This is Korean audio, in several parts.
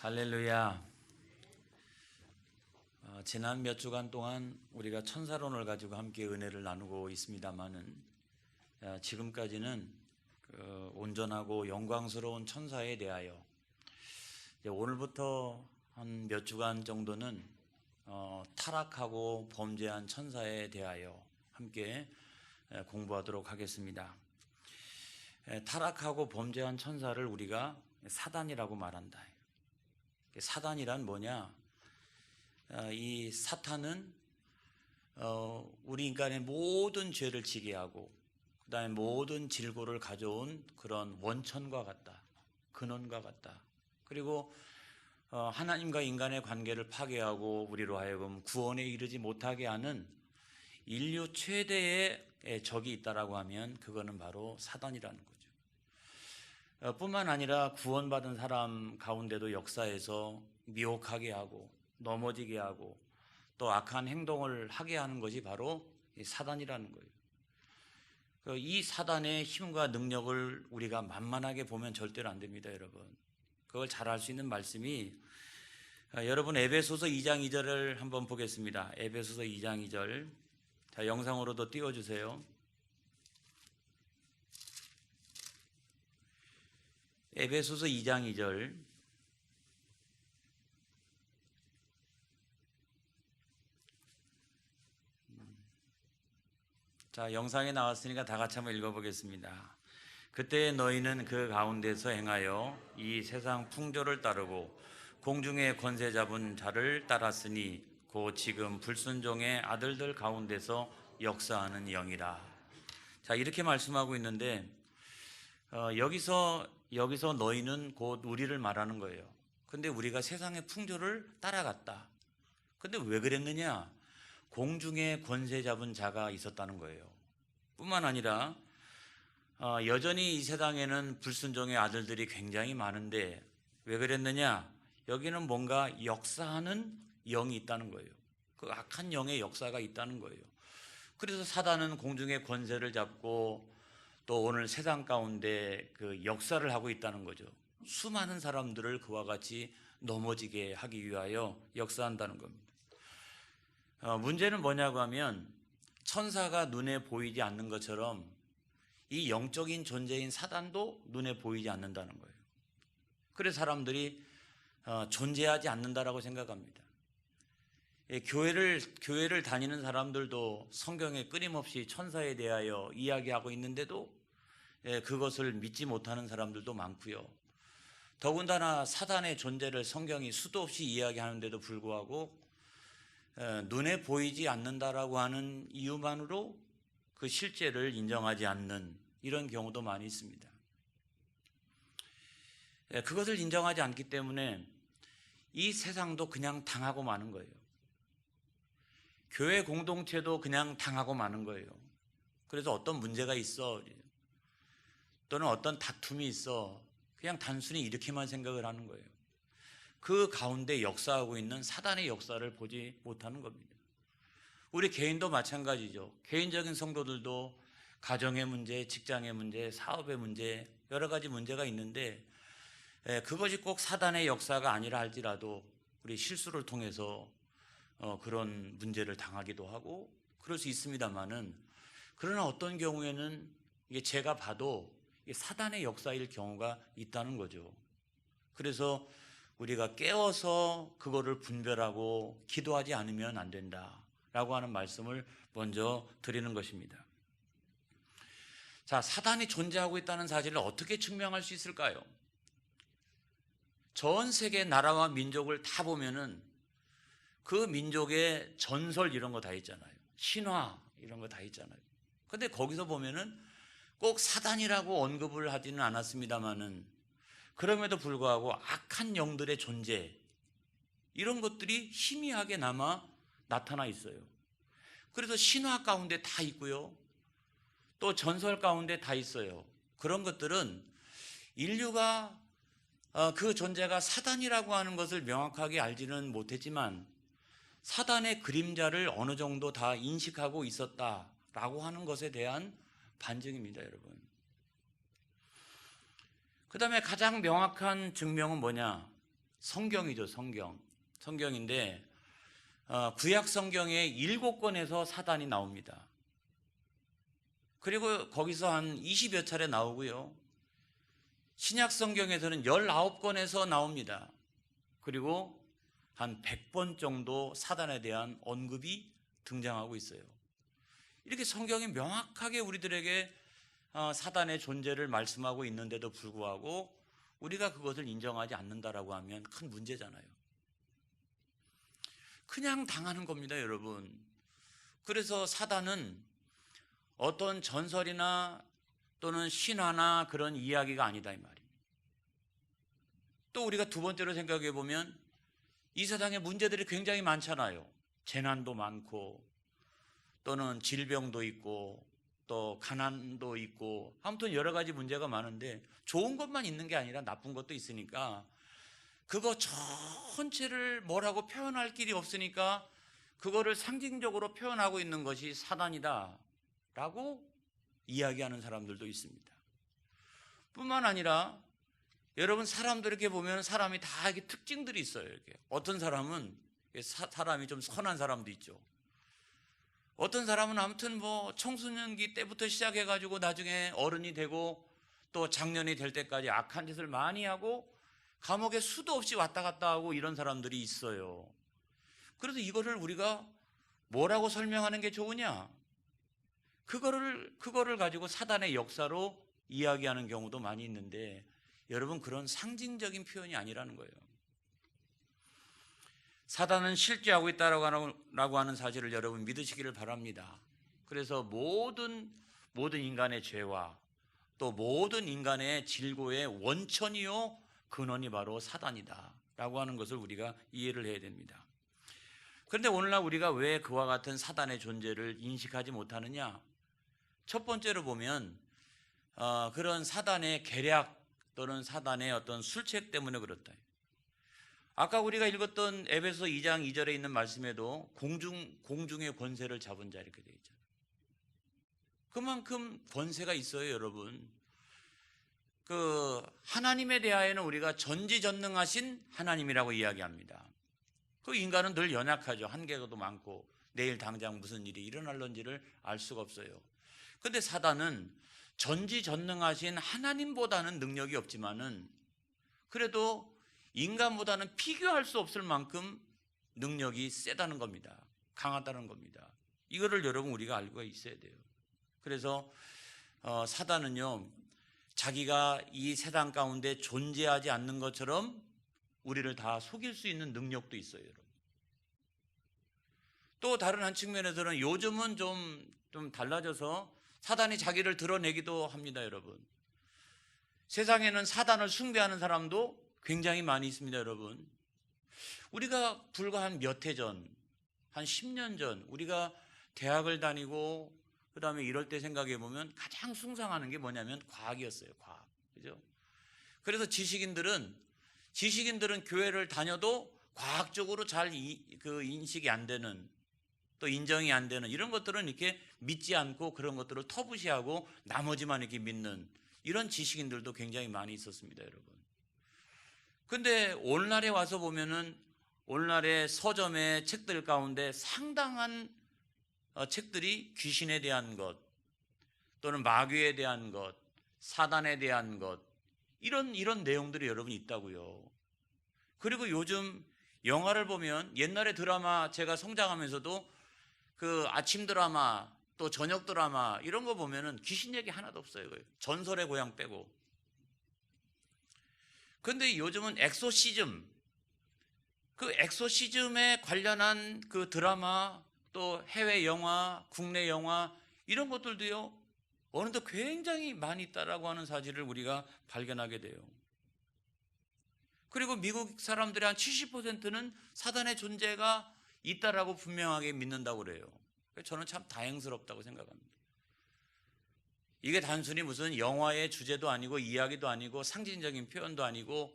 할렐루야. 지난 몇 주간 동안 우리가 천사론을 가지고 함께 은혜를 나누고 있습니다만은 지금까지는 온전하고 영광스러운 천사에 대하여 이제 오늘부터 한 몇 주간 정도는 타락하고 범죄한 천사에 대하여 함께 공부하도록 하겠습니다. 타락하고 범죄한 천사를 우리가 사단이라고 말한다. 사단이란 뭐냐? 이 사탄은 우리 인간의 모든 죄를 지게 하고 그 다음에 모든 질고를 가져온 그런 원천과 같다, 근원과 같다. 그리고 하나님과 인간의 관계를 파괴하고 우리로 하여금 구원에 이르지 못하게 하는 인류 최대의 적이 있다라고 하면 그거는 바로 사단이라는 거죠. 뿐만 아니라 구원받은 사람 가운데도 역사에서 미혹하게 하고 넘어지게 하고 또 악한 행동을 하게 하는 것이 바로 사단이라는 거예요. 이 사단의 힘과 능력을 우리가 만만하게 보면 절대로 안 됩니다, 여러분. 그걸 잘 알 수 있는 말씀이 여러분 에베소서 2장 2절을 한번 보겠습니다. 에베소서 2장 2절. 자, 영상으로도 띄워주세요. 에베소서 2장 2절. 자, 영상에 나왔으니까 다 같이 한번 읽어보겠습니다. 그때 너희는 그 가운데서 행하여 이 세상 풍조를 따르고 공중의 권세 잡은 자를 따랐으니 곧 지금 불순종의 아들들 가운데서 역사하는 영이라. 자, 이렇게 말씀하고 있는데 여기서 너희는 곧 우리를 말하는 거예요. 근데 우리가 세상의 풍조를 따라갔다. 근데 왜 그랬느냐? 공중에 권세 잡은 자가 있었다는 거예요. 뿐만 아니라 여전히 이 세상에는 불순종의 아들들이 굉장히 많은데 왜 그랬느냐? 여기는 뭔가 역사하는 영이 있다는 거예요. 그 악한 영의 역사가 있다는 거예요. 그래서 사단은 공중의 권세를 잡고 또 오늘 세상 가운데 그 역사를 하고 있다는 거죠. 수많은 사람들을 그와 같이 넘어지게 하기 위하여 역사한다는 겁니다. 문제는 뭐냐고 하면 천사가 눈에 보이지 않는 것처럼 이 영적인 존재인 사단도 눈에 보이지 않는다는 거예요. 그래서 사람들이 존재하지 않는다라고 생각합니다. 교회를 다니는 사람들도 성경에 끊임없이 천사에 대하여 이야기하고 있는데도 그것을 믿지 못하는 사람들도 많고요. 더군다나 사단의 존재를 성경이 수도 없이 이야기하는데도 불구하고 눈에 보이지 않는다라고 하는 이유만으로 그 실제를 인정하지 않는 이런 경우도 많이 있습니다. 그것을 인정하지 않기 때문에 이 세상도 그냥 당하고 마는 거예요. 교회 공동체도 그냥 당하고 마는 거예요. 그래서 어떤 문제가 있어 또는 어떤 다툼이 있어 그냥 단순히 이렇게만 생각을 하는 거예요. 그 가운데 역사하고 있는 사단의 역사를 보지 못하는 겁니다. 우리 개인도 마찬가지죠. 개인적인 성도들도 가정의 문제, 직장의 문제, 사업의 문제, 여러 가지 문제가 있는데 그것이 꼭 사단의 역사가 아니라 할지라도 우리 실수를 통해서 그런 문제를 당하기도 하고 그럴 수 있습니다만은 그러나 어떤 경우에는 이게 제가 봐도 사단의 역사일 경우가 있다는 거죠. 그래서 우리가 깨워서 그거를 분별하고 기도하지 않으면 안 된다라고 하는 말씀을 먼저 드리는 것입니다. 자, 사단이 존재하고 있다는 사실을 어떻게 증명할 수 있을까요? 전 세계 나라와 민족을 다 보면은 그 민족의 전설 이런 거 다 있잖아요. 신화 이런 거 다 있잖아요. 근데 거기서 보면은 꼭 사단이라고 언급을 하지는 않았습니다만은 그럼에도 불구하고 악한 영들의 존재 이런 것들이 희미하게 나타나 있어요. 그래서 신화 가운데 다 있고요. 또 전설 가운데 다 있어요. 그런 것들은 인류가 그 존재가 사단이라고 하는 것을 명확하게 알지는 못했지만 사단의 그림자를 어느 정도 다 인식하고 있었다라고 하는 것에 대한 반증입니다, 여러분. 그 다음에 가장 명확한 증명은 뭐냐? 성경이죠, 성경. 성경인데 구약 성경의 7권에서 사단이 나옵니다. 그리고 거기서 한 20여 차례 나오고요. 신약 성경에서는 19권에서 나옵니다. 그리고 한 100번 정도 사단에 대한 언급이 등장하고 있어요. 이렇게 성경이 명확하게 우리들에게 사단의 존재를 말씀하고 있는데도 불구하고 우리가 그것을 인정하지 않는다라고 하면 큰 문제잖아요. 그냥 당하는 겁니다, 여러분. 그래서 사단은 어떤 전설이나 또는 신화나 그런 이야기가 아니다 이 말이에요. 또 우리가 두 번째로 생각해 보면 이 세상에 문제들이 굉장히 많잖아요. 재난도 많고 또는 질병도 있고 또 가난도 있고 아무튼 여러 가지 문제가 많은데 좋은 것만 있는 게 아니라 나쁜 것도 있으니까 그거 전체를 뭐라고 표현할 길이 없으니까 그거를 상징적으로 표현하고 있는 것이 사단이다 라고 이야기하는 사람들도 있습니다. 뿐만 아니라 여러분 사람들 이렇게 보면 사람이 다 이렇게 특징들이 있어요. 이렇게 어떤 사람은 사람이 좀 선한 사람도 있죠. 어떤 사람은 아무튼 뭐 청소년기 때부터 시작해가지고 나중에 어른이 되고 또 장년이 될 때까지 악한 짓을 많이 하고 감옥에 수도 없이 왔다 갔다 하고 이런 사람들이 있어요. 그래서 이거를 우리가 뭐라고 설명하는 게 좋으냐? 그거를 가지고 사단의 역사로 이야기하는 경우도 많이 있는데 여러분 그런 상징적인 표현이 아니라는 거예요. 사단은 실제하고 있다라고 하는 사실을 여러분 믿으시기를 바랍니다. 그래서 모든 인간의 죄와 또 모든 인간의 질고의 원천이요 근원이 바로 사단이다 라고 하는 것을 우리가 이해를 해야 됩니다. 그런데 오늘날 우리가 왜 그와 같은 사단의 존재를 인식하지 못하느냐? 첫 번째로 보면 그런 사단의 계략 또는 사단의 어떤 술책 때문에 그렇다. 아까 우리가 읽었던 에베소 2장 2절에 있는 말씀에도 공중의 권세를 잡은 자 이렇게 되어 있잖아요. 그만큼 권세가 있어요, 여러분. 하나님에 대하여는 우리가 전지전능하신 하나님이라고 이야기합니다. 그 인간은 늘 연약하죠. 한계가 많고 내일 당장 무슨 일이 일어날런지를 알 수가 없어요. 그런데 사단은 전지전능하신 하나님보다는 능력이 없지만은 그래도 인간보다는 비교할 수 없을 만큼 능력이 세다는 겁니다. 강하다는 겁니다. 이거를 여러분 우리가 알고 있어야 돼요. 그래서 사단은요 자기가 이 세상 가운데 존재하지 않는 것처럼 우리를 다 속일 수 있는 능력도 있어요, 여러분. 또 다른 한 측면에서는 요즘은 좀 달라져서 사단이 자기를 드러내기도 합니다, 여러분. 세상에는 사단을 숭배하는 사람도 굉장히 많이 있습니다, 여러분. 우리가 불과 한 몇 해 전, 한 10년 전 우리가 대학을 다니고 그다음에 이럴 때 생각해 보면 가장 숭상하는 게 뭐냐면 과학이었어요, 과학. 그죠? 그래서 지식인들은 교회를 다녀도 과학적으로 잘 인식이 안 되는 또 인정이 안 되는 이런 것들은 이렇게 믿지 않고 그런 것들을 터부시하고 나머지만 이렇게 믿는 이런 지식인들도 굉장히 많이 있었습니다, 여러분. 근데 오늘날에 와서 보면은 오늘날의 서점의 책들 가운데 상당한 책들이 귀신에 대한 것 또는 마귀에 대한 것, 사단에 대한 것 이런 내용들이 여러분 있다고요. 그리고 요즘 영화를 보면 옛날에 드라마 제가 성장하면서도 그 아침 드라마 또 저녁 드라마 이런 거 보면은 귀신 얘기 하나도 없어요. 전설의 고향 빼고. 그런데 요즘은 엑소시즘, 그 엑소시즘에 관련한 그 드라마 또 해외 영화, 국내 영화 이런 것들도요 어느덧 굉장히 많이 있다라고 하는 사실을 우리가 발견하게 돼요. 그리고 미국 사람들의 한 70%는 사단의 존재가 있다라고 분명하게 믿는다고 그래요. 저는 참 다행스럽다고 생각합니다. 이게 단순히 무슨 영화의 주제도 아니고 이야기도 아니고 상징적인 표현도 아니고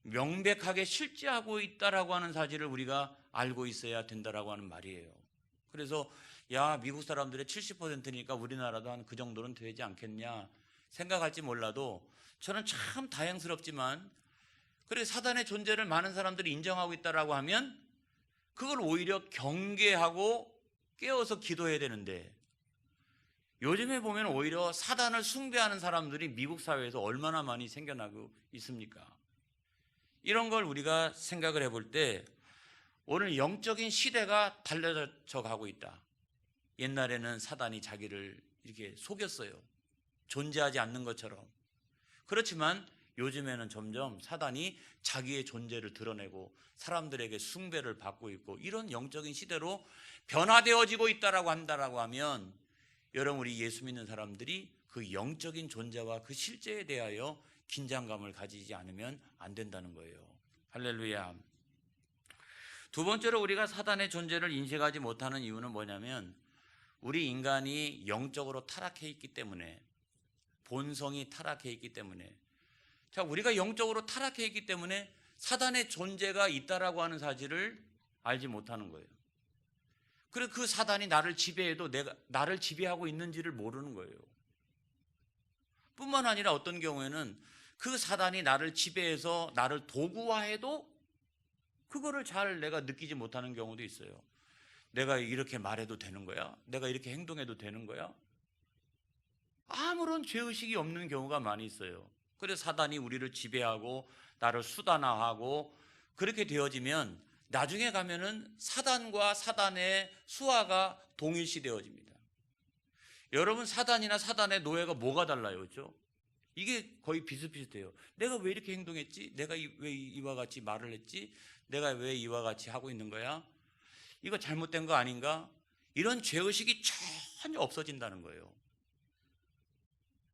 명백하게 실제하고 있다라고 하는 사실을 우리가 알고 있어야 된다라고 하는 말이에요. 그래서 미국 사람들의 70%니까 우리나라도 한 그 정도는 되지 않겠냐 생각할지 몰라도 저는 참 다행스럽지만 그래서 사단의 존재를 많은 사람들이 인정하고 있다라고 하면 그걸 오히려 경계하고 깨어서 기도해야 되는데, 요즘에 보면 오히려 사단을 숭배하는 사람들이 미국 사회에서 얼마나 많이 생겨나고 있습니까? 이런 걸 우리가 생각을 해볼 때 오늘 영적인 시대가 달라져 가고 있다. 옛날에는 사단이 자기를 이렇게 속였어요. 존재하지 않는 것처럼. 그렇지만 요즘에는 점점 사단이 자기의 존재를 드러내고 사람들에게 숭배를 받고 있고, 이런 영적인 시대로 변화되어지고 있다라고 한다라고 하면, 여러분, 우리 예수 믿는 사람들이 그 영적인 존재와 그 실제에 대하여 긴장감을 가지지 않으면 안 된다는 거예요. 할렐루야. 두 번째로 우리가 사단의 존재를 인식하지 못하는 이유는 뭐냐면, 우리 인간이 영적으로 타락해 있기 때문에, 본성이 타락해 있기 때문에, 자, 우리가 영적으로 타락해 있기 때문에 사단의 존재가 있다라고 하는 사실을 알지 못하는 거예요. 그래서 그 사단이 나를 지배해도 내가 나를 지배하고 있는지를 모르는 거예요. 뿐만 아니라 어떤 경우에는 그 사단이 나를 지배해서 나를 도구화해도 그거를 잘 내가 느끼지 못하는 경우도 있어요. 내가 이렇게 말해도 되는 거야? 내가 이렇게 행동해도 되는 거야? 아무런 죄의식이 없는 경우가 많이 있어요. 그래서 사단이 우리를 지배하고 나를 수단화하고 그렇게 되어지면 나중에 가면은 사단과 사단의 수하가 동일시 되어집니다. 여러분, 사단이나 사단의 노예가 뭐가 달라요? 그렇죠? 이게 거의 비슷비슷해요. 내가 왜 이렇게 행동했지? 내가 왜 이와 같이 말을 했지? 내가 왜 이와 같이 하고 있는 거야? 이거 잘못된 거 아닌가? 이런 죄의식이 전혀 없어진다는 거예요.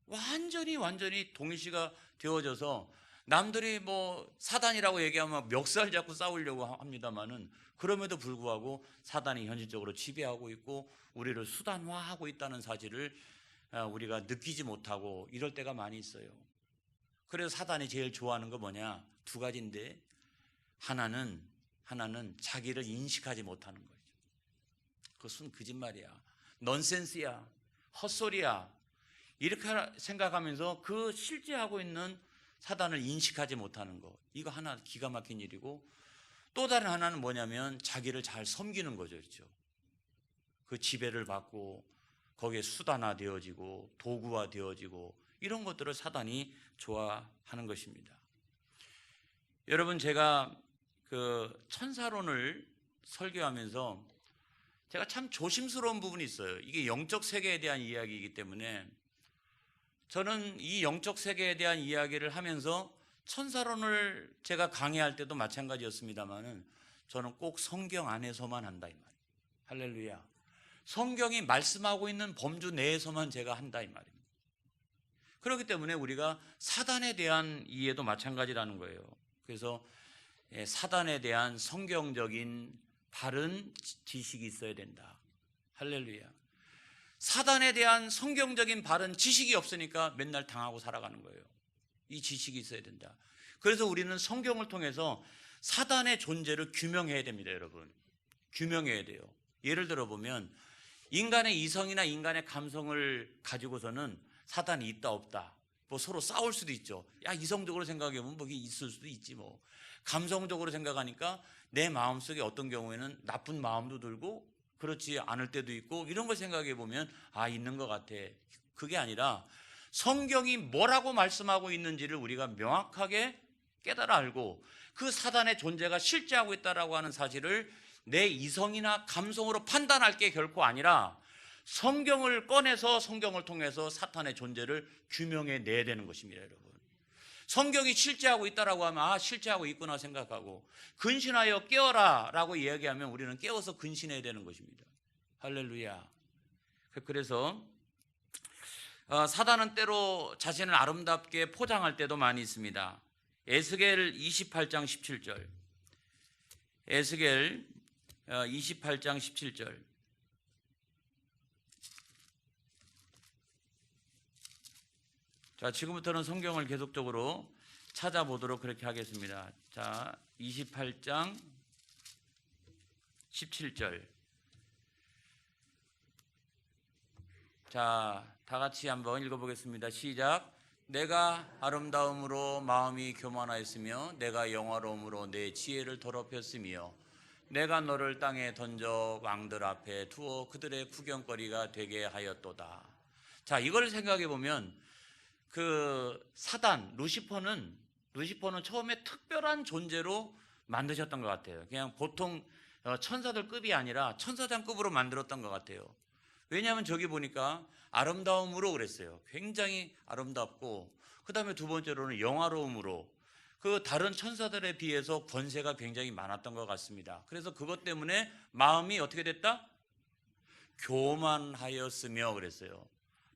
완전히 동일시가 되어져서, 남들이 뭐 사단이라고 얘기하면 멱살 잡고 싸우려고 합니다만은, 그럼에도 불구하고 사단이 현실적으로 지배하고 있고 우리를 수단화하고 있다는 사실을 우리가 느끼지 못하고 이럴 때가 많이 있어요. 그래서 사단이 제일 좋아하는 거 뭐냐? 두 가지인데, 하나는 자기를 인식하지 못하는 거죠. 그것은 거짓말이야, 넌센스야, 헛소리야, 이렇게 생각하면서 그 실제하고 있는 사단을 인식하지 못하는 거, 이거 하나 기가 막힌 일이고, 또 다른 하나는 뭐냐면 자기를 잘 섬기는 거죠. 그렇죠? 그 지배를 받고 거기에 수단화 되어지고 도구화 되어지고, 이런 것들을 사단이 좋아하는 것입니다. 여러분, 제가 그 천사론을 설교하면서 제가 참 조심스러운 부분이 있어요. 이게 영적 세계에 대한 이야기이기 때문에 저는 이 영적 세계에 대한 이야기를 하면서, 천사론을 제가 강의할 때도 마찬가지였습니다만은, 저는 꼭 성경 안에서만 한다 이 말이에요. 할렐루야. 성경이 말씀하고 있는 범주 내에서만 제가 한다 이 말입니다. 그렇기 때문에 우리가 사단에 대한 이해도 마찬가지라는 거예요. 그래서 사단에 대한 성경적인 바른 지식이 있어야 된다. 할렐루야. 사단에 대한 성경적인 바른 지식이 없으니까 맨날 당하고 살아가는 거예요. 이 지식이 있어야 된다. 그래서 우리는 성경을 통해서 사단의 존재를 규명해야 됩니다. 여러분, 규명해야 돼요. 예를 들어 보면, 인간의 이성이나 인간의 감성을 가지고서는 사단이 있다 없다, 뭐 서로 싸울 수도 있죠. 야, 이성적으로 생각해보면 뭐 있을 수도 있지 뭐. 감성적으로 생각하니까 내 마음속에 어떤 경우에는 나쁜 마음도 들고 그렇지 않을 때도 있고, 이런 걸 생각해 보면 있는 것 같아. 그게 아니라 성경이 뭐라고 말씀하고 있는지를 우리가 명확하게 깨달아 알고, 그 사단의 존재가 실제하고 있다라고 하는 사실을 내 이성이나 감성으로 판단할 게 결코 아니라, 성경을 꺼내서 성경을 통해서 사탄의 존재를 규명해 내야 되는 것입니다. 여러분, 성경이 실제하고 있다라고 하면 실제하고 있구나 생각하고, 근신하여 깨어라 라고 이야기하면 우리는 깨어서 근신해야 되는 것입니다. 할렐루야. 그래서 사단은 때로 자신을 아름답게 포장할 때도 많이 있습니다. 에스겔 28장 17절, 에스겔 28장 17절. 자, 지금부터는 성경을 계속적으로 찾아보도록 그렇게 하겠습니다. 자, 28장 17절. 자, 다 같이 한번 읽어보겠습니다. 시작. 내가 아름다움으로 마음이 교만하였으며 내가 영화로움으로 내 지혜를 더럽혔으며 내가 너를 땅에 던져 왕들 앞에 두어 그들의 구경거리가 되게 하였도다. 자, 이걸 생각해 보면 그 사단 루시퍼는 처음에 특별한 존재로 만드셨던 것 같아요. 그냥 보통 천사들급이 아니라 천사장급으로 만들었던 것 같아요. 왜냐하면 저기 보니까 아름다움으로 그랬어요. 굉장히 아름답고, 그 다음에 두 번째로는 영화로움으로, 그 다른 천사들에 비해서 권세가 굉장히 많았던 것 같습니다. 그래서 그것 때문에 마음이 어떻게 됐다? 교만하였으며 그랬어요.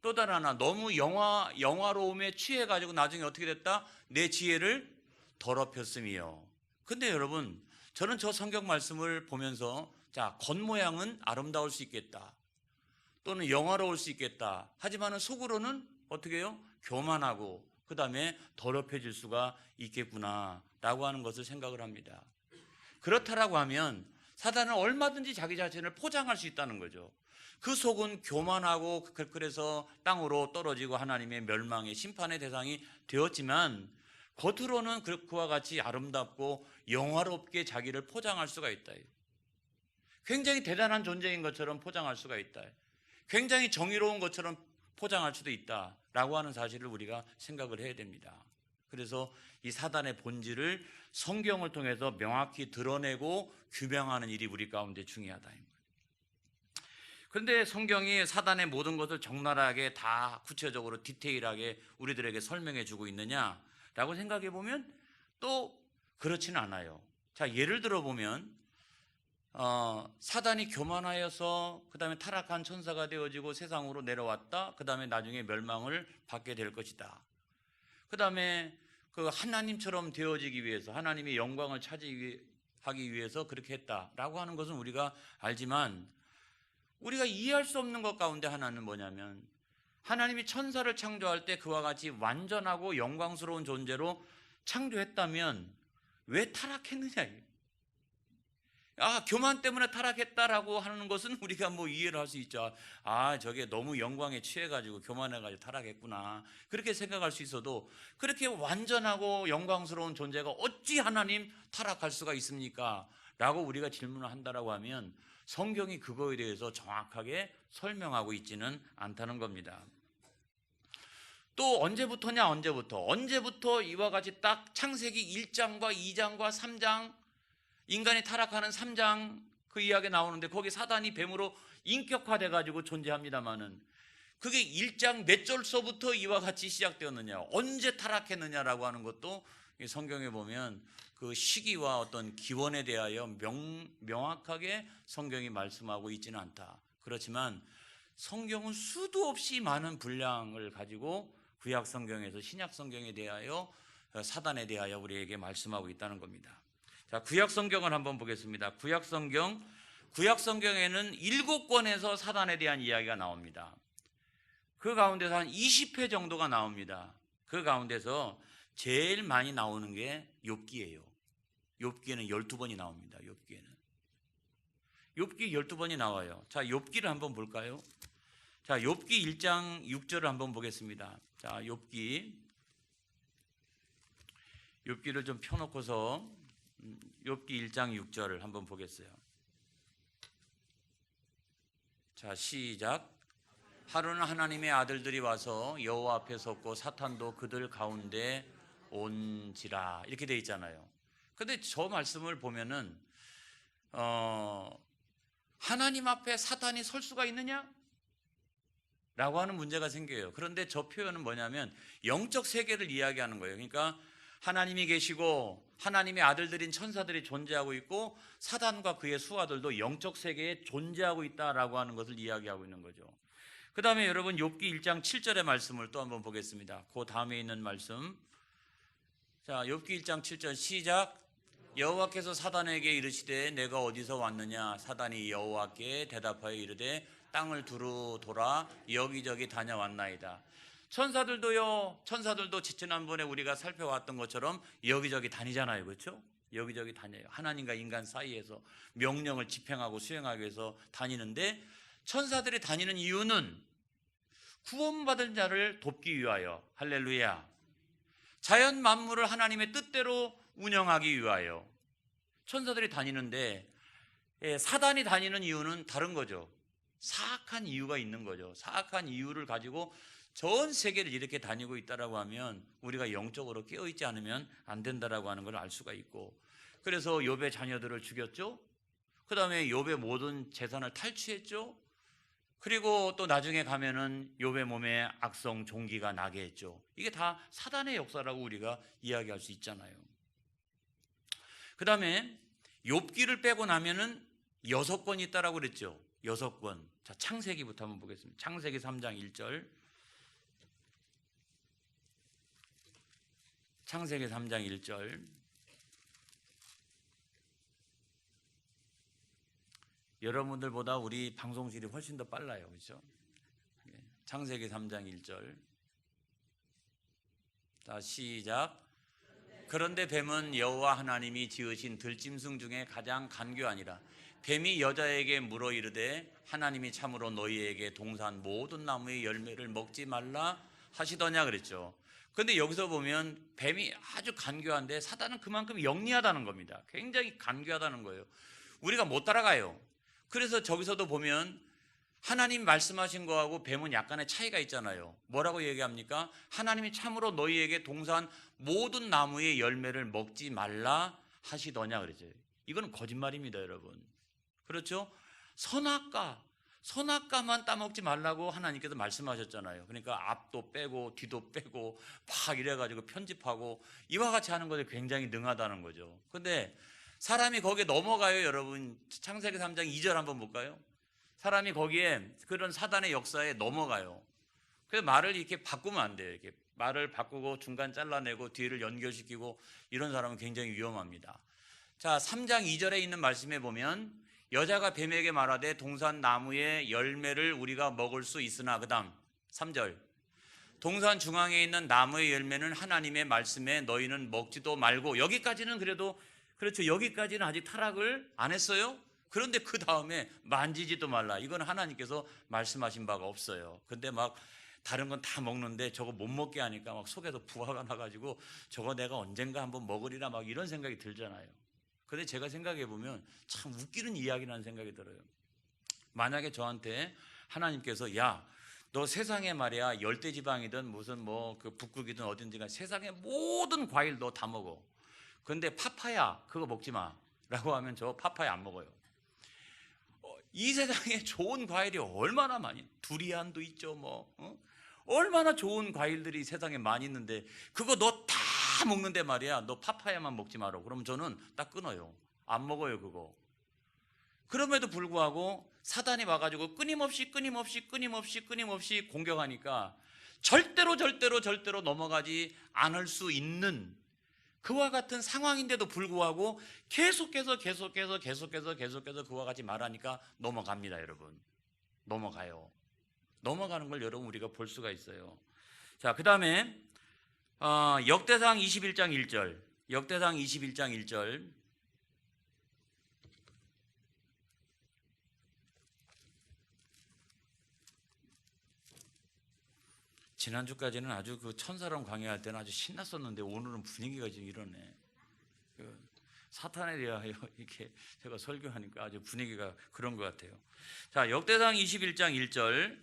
또 다른 하나, 너무 영화로움에 취해가지고 나중에 어떻게 됐다? 내 지혜를 더럽혔으며. 근데 여러분, 저는 저 성경 말씀을 보면서, 자, 겉모양은 아름다울 수 있겠다, 또는 영화로울 수 있겠다, 하지만 속으로는 어떻게 해요? 교만하고 그 다음에 더럽혀질 수가 있겠구나 라고 하는 것을 생각을 합니다. 그렇다라고 하면 사단은 얼마든지 자기 자신을 포장할 수 있다는 거죠. 그 속은 교만하고 그래서 땅으로 떨어지고 하나님의 멸망의 심판의 대상이 되었지만, 겉으로는 그와 같이 아름답고 영화롭게 자기를 포장할 수가 있다. 굉장히 대단한 존재인 것처럼 포장할 수가 있다. 굉장히 정의로운 것처럼 포장할 수도 있다라고 하는 사실을 우리가 생각을 해야 됩니다. 그래서 이 사단의 본질을 성경을 통해서 명확히 드러내고 규명하는 일이 우리 가운데 중요하다. 그런데 성경이 사단의 모든 것을 적나라하게 다 구체적으로 디테일하게 우리들에게 설명해 주고 있느냐라고 생각해 보면 또 그렇지는 않아요. 자, 예를 들어 보면 사단이 교만하여서 그 다음에 타락한 천사가 되어지고 세상으로 내려왔다. 그 다음에 나중에 멸망을 받게 될 것이다. 그 다음에 그 하나님처럼 되어지기 위해서, 하나님의 영광을 차지하기 위해서 그렇게 했다라고 하는 것은 우리가 알지만, 우리가 이해할 수 없는 것 가운데 하나는 뭐냐면, 하나님이 천사를 창조할 때 그와 같이 완전하고 영광스러운 존재로 창조했다면 왜 타락했느냐. 교만 때문에 타락했다라고 하는 것은 우리가 뭐 이해를 할 수 있죠. 저게 너무 영광에 취해가지고 교만해가지고 타락했구나, 그렇게 생각할 수 있어도, 그렇게 완전하고 영광스러운 존재가 어찌 하나님 타락할 수가 있습니까? 라고 우리가 질문을 한다라고 하면 성경이 그거에 대해서 정확하게 설명하고 있지는 않다는 겁니다. 또 언제부터 이와 같이 딱 창세기 1장과 2장과 3장, 인간이 타락하는 3장 그 이야기 나오는데, 거기 사단이 뱀으로 인격화돼 가지고 존재합니다마는, 그게 1장 몇 절서부터 이와 같이 시작되었느냐, 언제 타락했느냐라고 하는 것도 성경에 보면 그 시기와 어떤 기원에 대하여 명확하게 성경이 말씀하고 있지는 않다. 그렇지만 성경은 수도 없이 많은 분량을 가지고 구약 성경에서 신약 성경에 대하여, 사단에 대하여 우리에게 말씀하고 있다는 겁니다. 자, 구약 성경을 한번 보겠습니다. 구약 성경에는 7권에서 사단에 대한 이야기가 나옵니다. 그 가운데서 한 20회 정도가 나옵니다. 그 가운데서 제일 많이 나오는 게 욥기예요. 욥기에는 12번이 나옵니다. 욥기 12번이 나와요. 자, 욥기를 한번 볼까요? 자, 욥기 1장 6절을 한번 보겠습니다. 자, 욥기를 좀 펴놓고서 욥기 1장 6절을 한번 보겠어요. 자, 시작. 하루는 하나님의 아들들이 와서 여호와 앞에 섰고 사탄도 그들 가운데 온지라, 이렇게 돼 있잖아요. 근데 저 말씀을 보면은 하나님 앞에 사탄이 설 수가 있느냐? 라고 하는 문제가 생겨요. 그런데 저 표현은 뭐냐면 영적 세계를 이야기하는 거예요. 그러니까 하나님이 계시고 하나님의 아들들인 천사들이 존재하고 있고, 사단과 그의 수하들도 영적 세계에 존재하고 있다라고 하는 것을 이야기하고 있는 거죠. 그 다음에 여러분 욥기 1장 7절의 말씀을 또 한번 보겠습니다. 그 다음에 있는 말씀. 자, 욥기 1장 7절 시작. 여호와께서 사단에게 이르시되 내가 어디서 왔느냐? 사단이 여호와께 대답하여 이르되 땅을 두루 돌아 여기저기 다녀왔나이다. 천사들도 지난번에 우리가 살펴왔던 것처럼 여기저기 다니잖아요. 그렇죠? 여기저기 다녀요. 하나님과 인간 사이에서 명령을 집행하고 수행하기 위해서 다니는데, 천사들이 다니는 이유는 구원받은 자를 돕기 위하여, 할렐루야, 자연 만물을 하나님의 뜻대로 운영하기 위하여 천사들이 다니는데, 사단이 다니는 이유는 다른 거죠. 사악한 이유가 있는 거죠. 사악한 이유를 가지고 전 세계를 이렇게 다니고 있다라고 하면 우리가 영적으로 깨어있지 않으면 안 된다라고 하는 걸 알 수가 있고, 그래서 욥의 자녀들을 죽였죠. 그 다음에 욥의 모든 재산을 탈취했죠. 그리고 또 나중에 가면은 욥의 몸에 악성 종기가 나게 했죠. 이게 다 사단의 역사라고 우리가 이야기할 수 있잖아요. 그 다음에 욥기를 빼고 나면은 6권이 있다라고 그랬죠. 6권. 자, 창세기부터 한번 보겠습니다. 창세기 3장 1절. 창세기 3장 1절. 여러분들보다 우리 방송실이 훨씬 더 빨라요. 그렇죠? 창세기 3장 1절. 자, 시작. 그런데 뱀은 여호와 하나님이 지으신 들짐승 중에 가장 간교하니라. 뱀이 여자에게 물어 이르되 하나님이 참으로 너희에게 동산 모든 나무의 열매를 먹지 말라 하시더냐 그랬죠. 그런데 여기서 보면 뱀이 아주 간교한데 사단은 그만큼 영리하다는 겁니다. 굉장히 간교하다는 거예요. 우리가 못 따라가요. 그래서 저기서도 보면 하나님 말씀하신 거하고 뱀은 약간의 차이가 있잖아요. 뭐라고 얘기합니까? 하나님이 참으로 너희에게 동산 모든 나무의 열매를 먹지 말라 하시더냐 그러죠. 이건 거짓말입니다, 여러분. 그렇죠? 선악과만 따먹지 말라고 하나님께서 말씀하셨잖아요. 그러니까 앞도 빼고 뒤도 빼고 막 이래가지고 편집하고 이와 같이 하는 것에 굉장히 능하다는 거죠. 근데 사람이 거기에 넘어가요, 여러분. 창세기 3장 2절 한번 볼까요? 사람이 거기에 그런 사단의 역사에 넘어가요. 그래서 말을 이렇게 바꾸면 안 돼요. 이렇게 말을 바꾸고 중간 잘라내고 뒤를 연결시키고 이런 사람은 굉장히 위험합니다. 자, 3장 2절에 있는 말씀에 보면 여자가 뱀에게 말하되 동산 나무의 열매를 우리가 먹을 수 있으나, 그 다음 3절, 동산 중앙에 있는 나무의 열매는 하나님의 말씀에 너희는 먹지도 말고. 여기까지는 그래도 그렇죠. 여기까지는 아직 타락을 안 했어요. 그런데 그 다음에 만지지도 말라. 이건 하나님께서 말씀하신 바가 없어요. 근데 막 다른 건 다 먹는데 저거 못 먹게 하니까 막 속에서 부화가 나가지고 저거 내가 언젠가 한번 먹으리라 막 이런 생각이 들잖아요. 근데 제가 생각해 보면 참 웃기는 이야기라는 생각이 들어요. 만약에 저한테 하나님께서 야, 너 세상에 말이야 열대지방이든 무슨 뭐 그 북극이든 어딘지가 세상의 모든 과일 너 다 먹어. 근데 파파야 그거 먹지 마 라고 하면 저 파파야 안 먹어요. 이 세상에 좋은 과일이 얼마나 많이, 두리안도 있죠 뭐, 얼마나 좋은 과일들이 세상에 많이 있는데 그거 너 다 먹는데 말이야 너 파파야만 먹지 마라. 그러면 저는 딱 끊어요. 안 먹어요 그거. 그럼에도 불구하고 사단이 와가지고 끊임없이 공격하니까 절대로 넘어가지 않을 수 있는 그와 같은 상황인데도 불구하고 계속해서 그와 같이 말하니까 넘어갑니다. 여러분, 넘어가요. 넘어가는 걸 여러분 우리가 볼 수가 있어요. 자, 그 다음에 역대상 21장 1절, 역대상 21장 1절. 지난주까지는 아주 그 천사랑 강의할 때는 아주 신났었는데 오늘은 분위기가 좀 이러네. 그 사탄에 대하여 이렇게 제가 설교하니까 아주 분위기가 그런 것 같아요. 자, 역대상 21장 1절.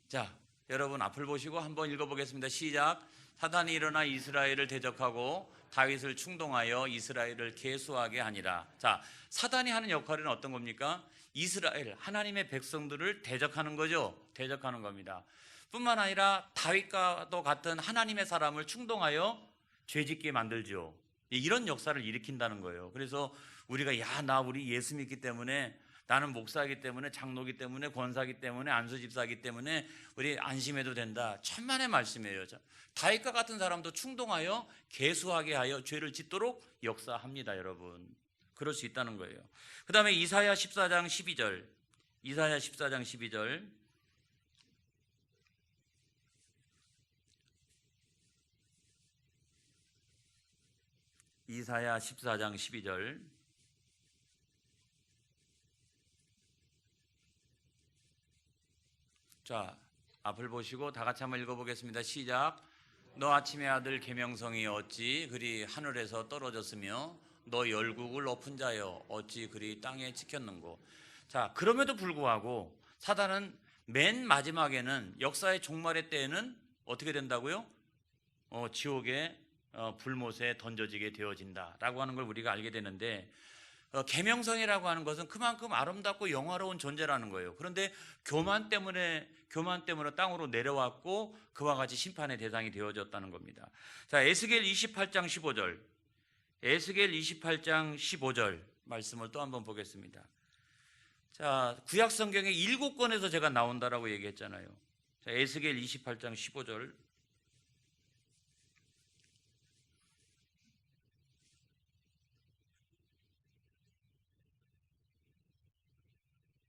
자, 여러분 앞을 보시고 한번 읽어보겠습니다. 시작. 사탄이 일어나 이스라엘을 대적하고 다윗을 충동하여 이스라엘을 계수하게 하니라. 자, 사탄이 하는 역할은 어떤 겁니까? 이스라엘, 하나님의 백성들을 대적하는 거죠. 대적하는 겁니다. 뿐만 아니라 다윗과도 같은 하나님의 사람을 충동하여 죄짓게 만들죠. 이런 역사를 일으킨다는 거예요. 그래서 우리가 우리 예수 믿기 때문에, 나는 목사이기 때문에, 장로기 때문에, 권사기 때문에, 안수집사기 때문에 우리 안심해도 된다. 천만의 말씀이에요. 다윗과 같은 사람도 충동하여 계수하게 하여 죄를 짓도록 역사합니다. 여러분, 그럴 수 있다는 거예요. 그 다음에 이사야 14장 12절, 이사야 14장 12절. 이사야 14장 12절. 자, 앞을 보시고 다 같이 한번 읽어보겠습니다. 시작. 너 아침의 아들 계명성이 어찌 그리 하늘에서 떨어졌으며 너 열국을 높은 자여 어찌 그리 땅에 찍혔는고. 자, 그럼에도 불구하고 사단은 맨 마지막에는 역사의 종말의 때에는 어떻게 된다고요? 지옥의 불못에 던져지게 되어진다라고 하는 걸 우리가 알게 되는데, 계명성이라고 하는 것은 그만큼 아름답고 영화로운 존재라는 거예요. 그런데 교만 때문에 땅으로 내려왔고 그와 같이 심판의 대상이 되어졌다는 겁니다. 자, 에스겔 28장 15절, 에스겔 28장 15절 말씀을 또 한번 보겠습니다. 자, 구약 성경에 7권에서 제가 나온다라고 얘기했잖아요. 자, 에스겔 28장 15절.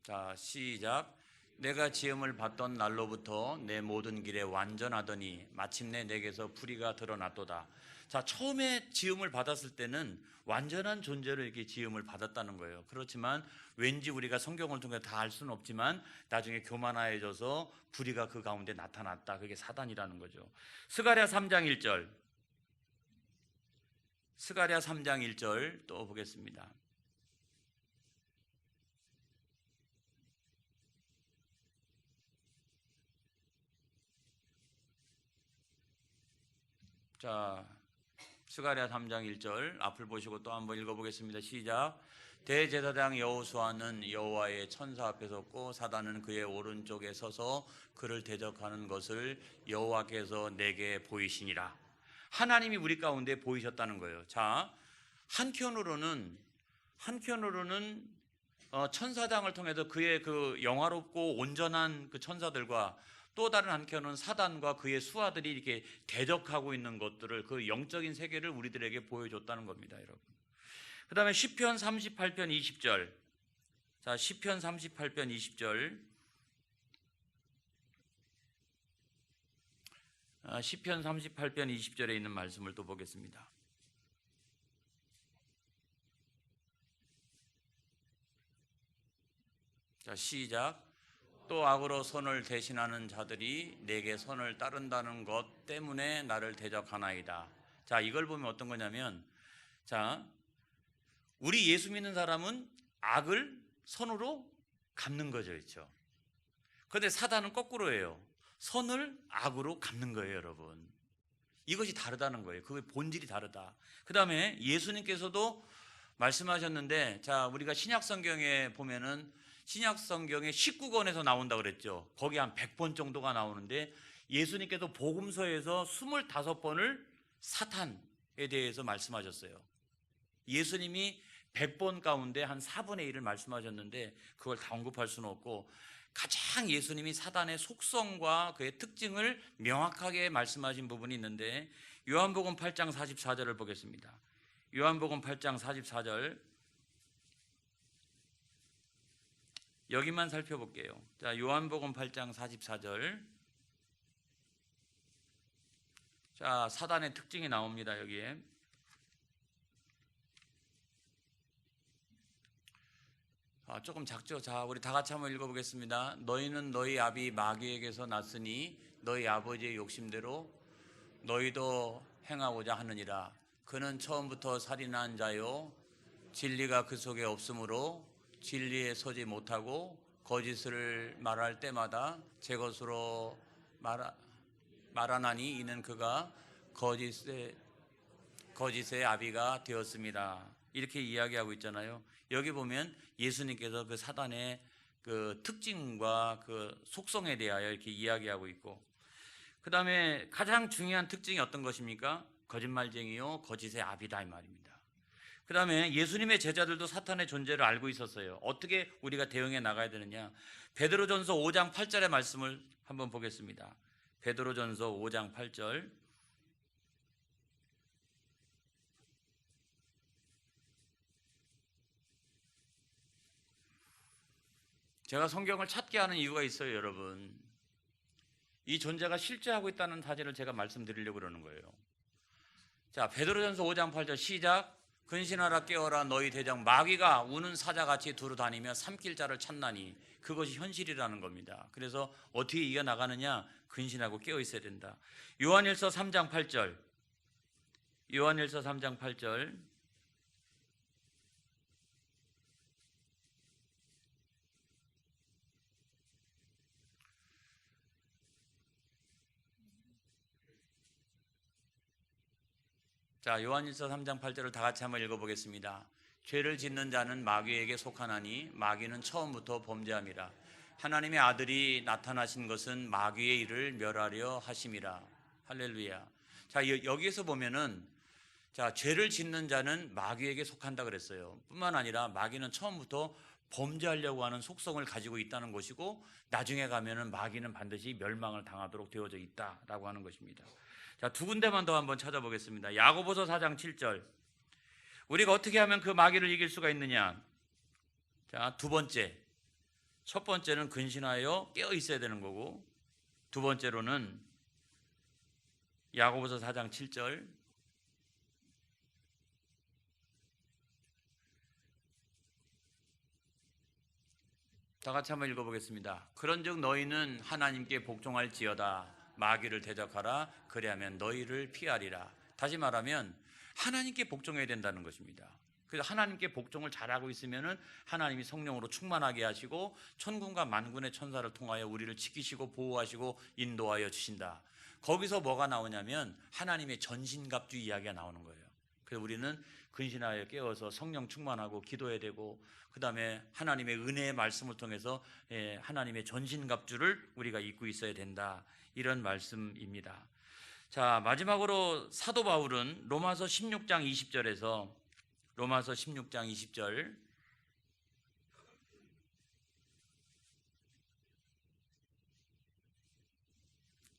자, 시작. 내가 지음을 받던 날로부터 내 모든 길에 완전하더니 마침내 내게서 불의가 드러났도다. 자, 처음에 지음을 받았을 때는 완전한 존재로 이렇게 지음을 받았다는 거예요. 그렇지만 왠지 우리가 성경을 통해 다 알 수는 없지만 나중에 교만하여져서 불의가 그 가운데 나타났다. 그게 사단이라는 거죠. 스가랴 3장 1절, 스가랴 3장 1절 또 보겠습니다. 자, 스가랴 3장 1절 앞을 보시고 또 한번 읽어보겠습니다. 시작. 대제사장 여호수아는 여호와의 천사 앞에 섰고 사단은 그의 오른쪽에 서서 그를 대적하는 것을 여호와께서 내게 보이시니라. 하나님이 우리 가운데 보이셨다는 거예요. 자, 한편으로는 천사장을 통해서 그의 그 영화롭고 온전한 그 천사들과 또 다른 한편은 사단과 그의 수하들이 이렇게 대적하고 있는 것들을, 그 영적인 세계를 우리들에게 보여줬다는 겁니다, 여러분. 그 다음에 시편 38편 20절. 자, 시편 38편 20절. 시편 38편 20절에 있는 말씀을 또 보겠습니다. 자, 시작. 또 악으로 손을 대신하는 자들이 내게 손을 따른다는 것 때문에 나를 대적하나이다. 자, 이걸 보면 어떤 거냐면, 자, 우리 예수 믿는 사람은 악을 선으로 갚는 거죠, 그렇죠? 그런데 사단은 거꾸로예요. 선을 악으로 갚는 거예요, 여러분. 이것이 다르다는 거예요. 그게 본질이 다르다. 그 다음에 예수님께서도 말씀하셨는데, 자, 우리가 신약 성경에 보면은 신약 성경에 19권에서 나온다 그랬죠. 거기 한 100번 정도가 나오는데 예수님께서 복음서에서 25번을 사탄에 대해서 말씀하셨어요. 예수님이 100번 가운데 한 4분의 1을 말씀하셨는데 그걸 다 언급할 수는 없고, 가장 예수님이 사단의 속성과 그의 특징을 명확하게 말씀하신 부분이 있는데, 요한복음 8장 44절을 보겠습니다. 요한복음 8장 44절, 여기만 살펴볼게요. 자, 요한복음 8장 44절. 자, 사단의 특징이 나옵니다, 여기에. 조금 작죠? 자, 우리 다 같이 한번 읽어보겠습니다. 너희는 너희 아비 마귀에게서 났으니 너희 아버지의 욕심대로 너희도 행하고자 하느니라. 그는 처음부터 살인한 자요 진리가 그 속에 없으므로 진리에 서지 못하고 거짓을 말할 때마다 제 것으로 말하나니 이는 그가 거짓의 아비가 되었습니다. 이렇게 이야기하고 있잖아요. 여기 보면 예수님께서 그 사단의 그 특징과 그 속성에 대하여 이렇게 이야기하고 있고, 그 다음에 가장 중요한 특징이 어떤 것입니까? 거짓말쟁이요 거짓의 아비다, 이 말입니다. 그 다음에 예수님의 제자들도 사탄의 존재를 알고 있었어요. 어떻게 우리가 대응해 나가야 되느냐? 베드로전서 5장 8절의 말씀을 한번 보겠습니다. 베드로전서 5장 8절. 제가 성경을 찾게 하는 이유가 있어요, 여러분. 이 존재가 실제하고 있다는 사실을 제가 말씀드리려고 그러는 거예요. 자, 베드로전서 5장 8절 시작. 근신하라 깨어라 너희 대장. 마귀가 우는 사자같이 두루 다니며 삼킬 자를 찾나니 그것이 현실이라는 겁니다. 그래서 어떻게 이겨나가느냐? 근신하고 깨어 있어야 된다. 요한일서 3장 8절. 요한일서 3장 8절. 자, 요한일서 3장 8절을 다 같이 한번 읽어보겠습니다. 죄를 짓는 자는 마귀에게 속하나니 마귀는 처음부터 범죄함이라. 하나님의 아들이 나타나신 것은 마귀의 일을 멸하려 하심이라. 할렐루야. 자, 여기에서 보면은 자, 죄를 짓는 자는 마귀에게 속한다 그랬어요. 뿐만 아니라 마귀는 처음부터 범죄하려고 하는 속성을 가지고 있다는 것이고, 나중에 가면은 마귀는 반드시 멸망을 당하도록 되어져 있다라고 하는 것입니다. 자, 두 군데만 더 한번 찾아보겠습니다. 야고보서 4장 7절. 우리가 어떻게 하면 그 마귀를 이길 수가 있느냐? 자, 두 번째. 첫 번째는 근신하여 깨어 있어야 되는 거고, 두 번째로는 야고보서 4장 7절. 다 같이 한번 읽어보겠습니다. 그런즉 너희는 하나님께 복종할지어다. 마귀를 대적하라. 그리하면 너희를 피하리라. 다시 말하면 하나님께 복종해야 된다는 것입니다. 그래서 하나님께 복종을 잘하고 있으면은 하나님이 성령으로 충만하게 하시고 천군과 만군의 천사를 통하여 우리를 지키시고 보호하시고 인도하여 주신다. 거기서 뭐가 나오냐면 하나님의 전신갑주 이야기가 나오는 거예요. 그래서 우리는 근신하여 깨어서 성령 충만하고 기도해야 되고, 그 다음에 하나님의 은혜의 말씀을 통해서 하나님의 전신갑주를 우리가 입고 있어야 된다, 이런 말씀입니다. 자, 마지막으로 사도 바울은 로마서 16장 20절에서 로마서 16장 20절,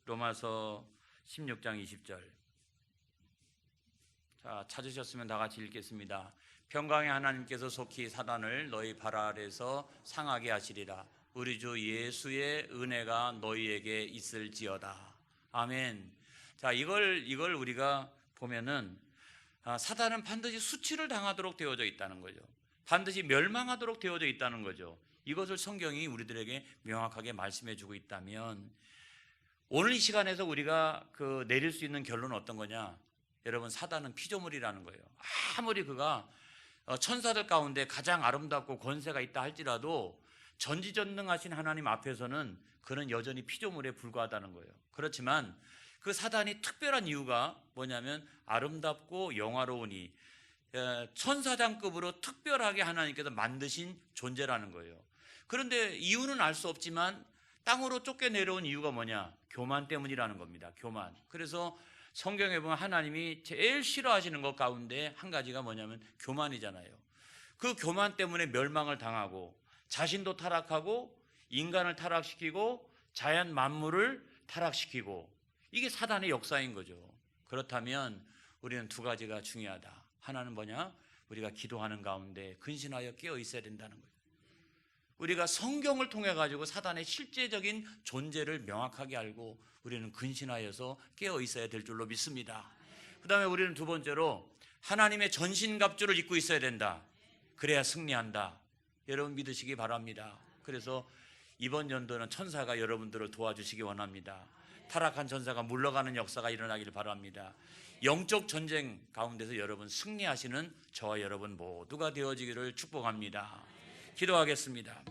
로마서 16장 20절. 자, 찾으셨으면 다 같이 읽겠습니다. 평강의 하나님께서 속히 사단을 너희 발 아래에서 상하게 하시리라. 우리 주 예수의 은혜가 너희에게 있을지어다. 아멘. 자, 이걸 우리가 보면은 사단은 반드시 수치를 당하도록 되어져 있다는 거죠. 반드시 멸망하도록 되어져 있다는 거죠. 이것을 성경이 우리들에게 명확하게 말씀해 주고 있다면, 오늘 이 시간에서 우리가 내릴 수 있는 결론은 어떤 거냐? 여러분, 사단은 피조물이라는 거예요. 아무리 그가 천사들 가운데 가장 아름답고 권세가 있다 할지라도 전지전능하신 하나님 앞에서는 그는 여전히 피조물에 불과하다는 거예요. 그렇지만 그 사단이 특별한 이유가 뭐냐면 아름답고 영화로우니 천사장급으로 특별하게 하나님께서 만드신 존재라는 거예요. 그런데 이유는 알 수 없지만 땅으로 쫓겨 내려온 이유가 뭐냐? 교만 때문이라는 겁니다. 교만. 그래서 성경에 보면 하나님이 제일 싫어하시는 것 가운데 한 가지가 뭐냐면 교만이잖아요. 그 교만 때문에 멸망을 당하고 자신도 타락하고 인간을 타락시키고 자연 만물을 타락시키고, 이게 사단의 역사인 거죠. 그렇다면 우리는 두 가지가 중요하다. 하나는 뭐냐? 우리가 기도하는 가운데 근신하여 깨어 있어야 된다는 거예요. 우리가 성경을 통해 가지고 사단의 실제적인 존재를 명확하게 알고 우리는 근신하여서 깨어 있어야 될 줄로 믿습니다. 그 다음에 우리는 두 번째로 하나님의 전신갑주를 입고 있어야 된다. 그래야 승리한다. 여러분 믿으시기 바랍니다. 그래서 이번 연도는 천사가 여러분들을 도와주시기 원합니다. 타락한 천사가 물러가는 역사가 일어나기를 바랍니다. 영적 전쟁 가운데서 여러분 승리하시는 저와 여러분 모두가 되어지기를 축복합니다. 기도하겠습니다.